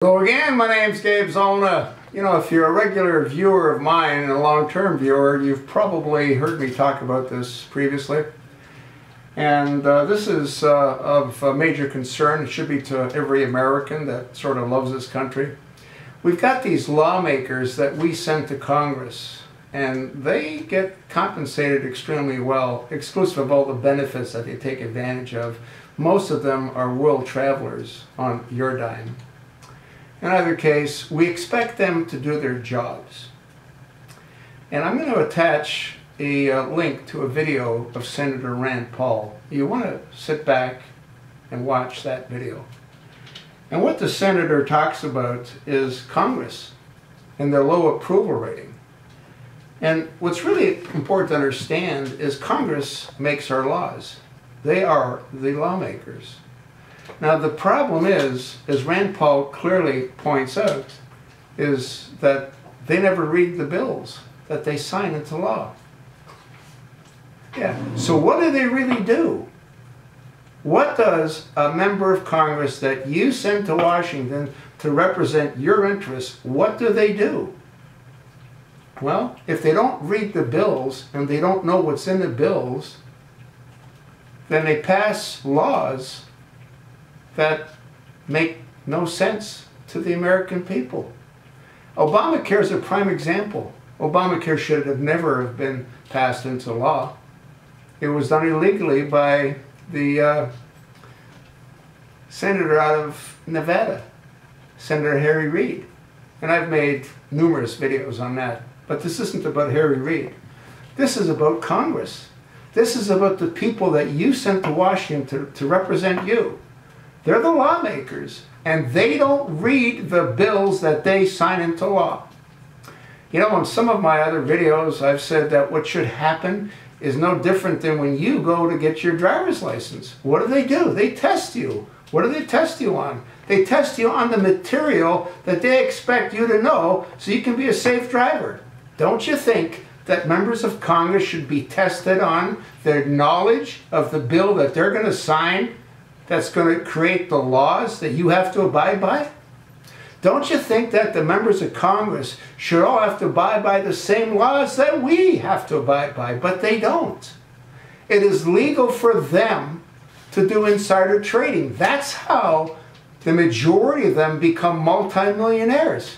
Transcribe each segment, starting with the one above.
Hello again, my name's Gabe Zolna. You know, if you're a regular viewer of mine and a long-term viewer, you've probably heard me talk about this previously. And this is of major concern. It should be to every American that sort of loves this country. We've got these lawmakers that we send to Congress, and they get compensated extremely well, exclusive of all the benefits that they take advantage of. Most of them are world travelers on your dime. In either case, we expect them to do their jobs. And I'm going to attach a link to a video of Senator Rand Paul. You want to sit back and watch that video. And what the senator talks about is Congress and their low approval rating. And what's really important to understand is Congress makes our laws. They are the lawmakers. Now the problem is, as Rand Paul clearly points out, is that they never read the bills that they sign into law. Yeah. So what do they really do? What does a member of Congress that you send to Washington to represent your interests, what do they do? Well, if they don't read the bills and they don't know what's in the bills, then they pass laws that make no sense to the American people. Obamacare is a prime example. Obamacare should have never have been passed into law. It was done illegally by the senator out of Nevada, Senator Harry Reid. And I've made numerous videos on that. But this isn't about Harry Reid. This is about Congress. This is about the people that you sent to Washington to represent you. They're the lawmakers, and they don't read the bills that they sign into law. You know, in some of my other videos, I've said that what should happen is no different than when you go to get your driver's license. What do? They test you. What do they test you on? They test you on the material that they expect you to know so you can be a safe driver. Don't you think that members of Congress should be tested on their knowledge of the bill that they're going to sign that's going to create the laws that you have to abide by? Don't you think that the members of Congress should all have to abide by the same laws that we have to abide by? But they don't. It is legal for them to do insider trading. That's how the majority of them become multimillionaires.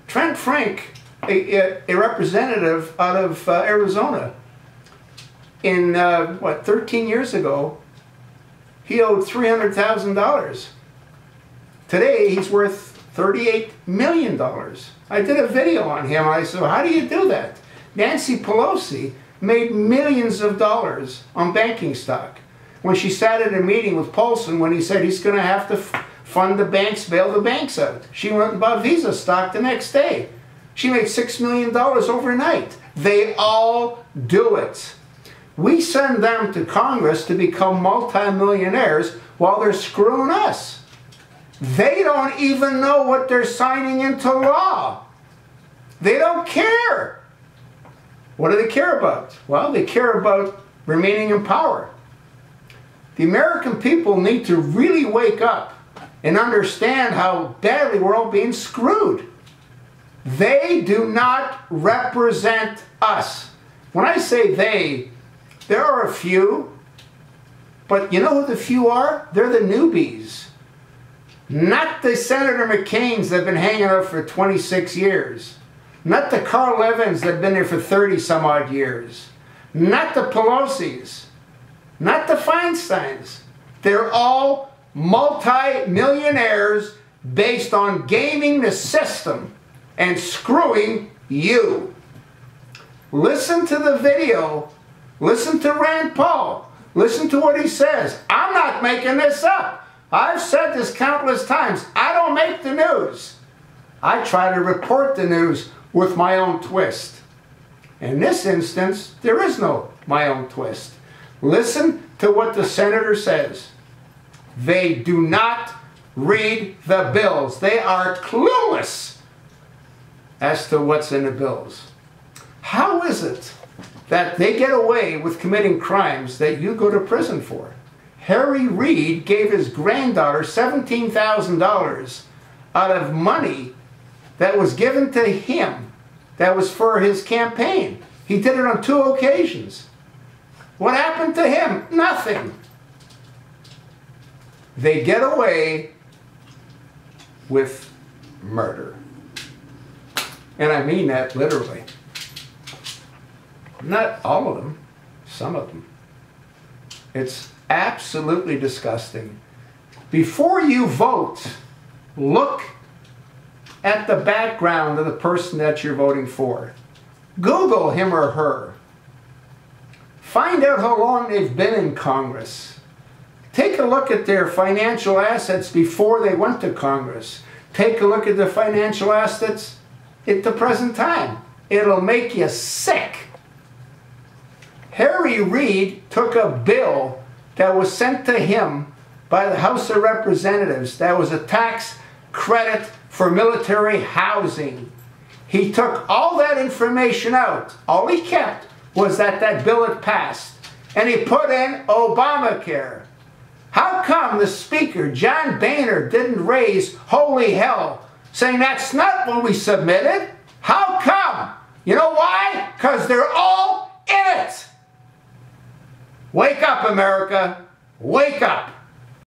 Trent Frank, a representative out of Arizona, in 13 years ago, he owed $300,000. Today, he's worth $38 million. I did a video on him, and I said, how do you do that? Nancy Pelosi made millions of dollars on banking stock when she sat at a meeting with Paulson when he said he's going to have to fund the banks, bail the banks out. She went and bought Visa stock the next day. She made $6 million overnight. They all do it. We send them to Congress to become multimillionaires while they're screwing us. They don't even know what they're signing into law. They don't care. What do they care about? Well, they care about remaining in power. The American people need to really wake up and understand how badly we're all being screwed. They do not represent us. When I say they, there are a few, but you know who the few are? They're the newbies. Not the Senator McCains that have been hanging out for 26 years. Not the Carl Evans that have been there for 30 some odd years. Not the Pelosi's. Not the Feinsteins. They're all multi-millionaires based on gaming the system and screwing you. Listen to the video. Listen to Rand Paul. Listen to what he says. I'm not making this up. I've said this countless times. I don't make the news. I try to report the news with my own twist. In this instance, there is no my own twist. Listen to what the senator says. They do not read the bills. They are clueless as to what's in the bills. How is it that they get away with committing crimes that you go to prison for? Harry Reid gave his granddaughter $17,000 out of money that was given to him that was for his campaign. He did it on 2 occasions. What happened to him? Nothing. They get away with murder. And I mean that literally. Not all of them, some of them. It's absolutely disgusting. Before you vote, look at the background of the person that you're voting for. Google him or her. Find out how long they've been in Congress. Take a look at their financial assets before they went to Congress. Take a look at their financial assets at the present time. It'll make you sick. Harry Reid took a bill that was sent to him by the House of Representatives that was a tax credit for military housing. He took all that information out. All he kept was that bill had passed. And he put in Obamacare. How come the Speaker, John Boehner, didn't raise holy hell, saying that's not what we submitted? How come? You know why? Because they're all in it. Wake up, America. Wake up.